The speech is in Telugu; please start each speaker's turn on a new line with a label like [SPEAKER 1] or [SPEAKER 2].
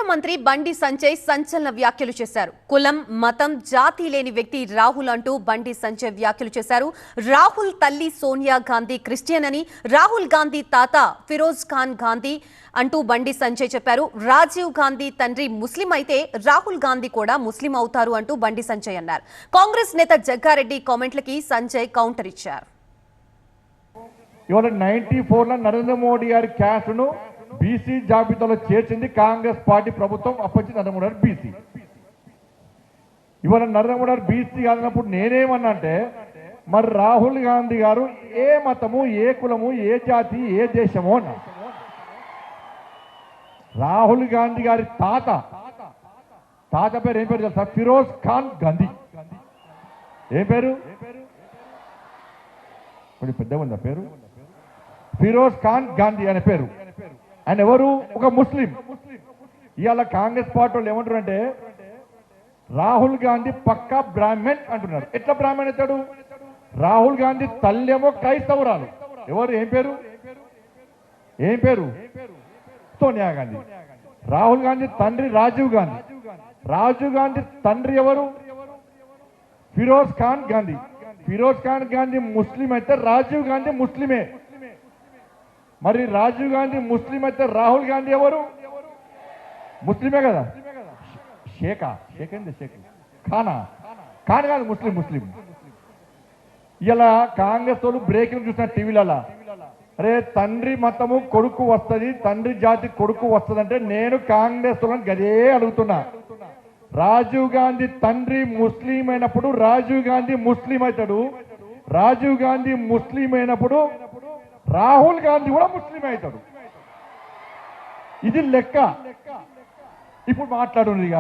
[SPEAKER 1] కేంద్ర మంత్రి బండి సంజయ్ సంచలన వ్యాఖ్యలు చేశారు. కులం, మతం, జాతి లేని వ్యక్తి రాహుల్ అంటూ బండి సంజయ్ వ్యాఖ్యలు చేశారు. రాహుల్ తల్లి సోనియా గాంధీ క్రిస్టియన్ అని, రాహుల్ గాంధీ తాత ఫిరోజ్ ఖాన్ గాంధీ అంటూ బండి సంజయ్ చెప్పారు. రాజీవ్ గాంధీ తండ్రి ముస్లిం అయితే రాహుల్ గాంధీ కూడా ముస్లిం అవుతారు అంటూ బండి సంజయ్ అన్నారు. కాంగ్రెస్ నేత జగ్గారెడ్డి కామెంట్లకి సంజయ్ కౌంటర్ ఇచ్చారు.
[SPEAKER 2] ఇవాళ 94లో నరేంద్ర మోడీ గారి క్యాస్ట్ను బీసీ జాబితాలో చేర్చింది కాంగ్రెస్ పార్టీ ప్రభుత్వం. అప్పటి నరేంద్ర మోడీ గారు బీసీ. ఇవాళ నరేంద్ర మోడీ గారు బీసీ కాదన్నప్పుడు నేనేమన్నా అంటే, మరి రాహుల్ గాంధీ గారు ఏ మతము, ఏ కులము, ఏ జాతి, ఏ దేశమో అన్న. రాహుల్ గాంధీ గారి తాత పేరు ఏం పేరు తెలుసా? ఫిరోజ్ ఖాన్ గాంధీ. ఏం పేరు? కొంచెం పెద్దగా ఉందా పేరు? ఫిరోజ్ ఖాన్ గాంధీ అనే పేరు. ఆయన ఎవరు? ఒక ముస్లిం. ఇవాళ కాంగ్రెస్ పార్టీ వాళ్ళు ఏమంటారంటే, రాహుల్ గాంధీ పక్కా బ్రాహ్మణ్ అంటున్నారు. ఎట్లా బ్రాహ్మణ్ అవుతాడు? రాహుల్ గాంధీ తల్లేమో క్రైస్తవురాలు. ఎవరు? ఏం పేరు? ఏం పేరు? సోనియా గాంధీ. రాహుల్ గాంధీ తండ్రి రాజీవ్ గాంధీ. రాజీవ్ గాంధీ తండ్రి ఎవరు? ఫిరోజ్ ఖాన్ గాంధీ. ఫిరోజ్ ఖాన్ గాంధీ ముస్లిం అయితే రాజీవ్ గాంధీ ముస్లిమే. మరి రాజీవ్ గాంధీ ముస్లిం అయితే రాహుల్ గాంధీ ఎవరు? ముస్లిమే కదా. షేక్ ఏంది? షేక్ ఖాన్ కాదు, ముస్లిం. ఇలా కాంగ్రెస్ వాళ్ళు బ్రేకింగ్ చూసిన టీవీలలో, అరే తండ్రి మతము కొడుకు వస్తుంది, తండ్రి జాతి కొడుకు వస్తుంది అంటే నేను కాంగ్రెస్ వాళ్ళని గదే అడుగుతున్నా. రాజీవ్ గాంధీ తండ్రి ముస్లిం అయినప్పుడు రాజీవ్ గాంధీ ముస్లిం అవుతాడు. రాజీవ్ గాంధీ ముస్లిం అయినప్పుడు రాహుల్ గాంధీ కూడా ముస్లిం అవుతాడు. ఇది లెక్క. ఇప్పుడు మాట్లాడు ఇక.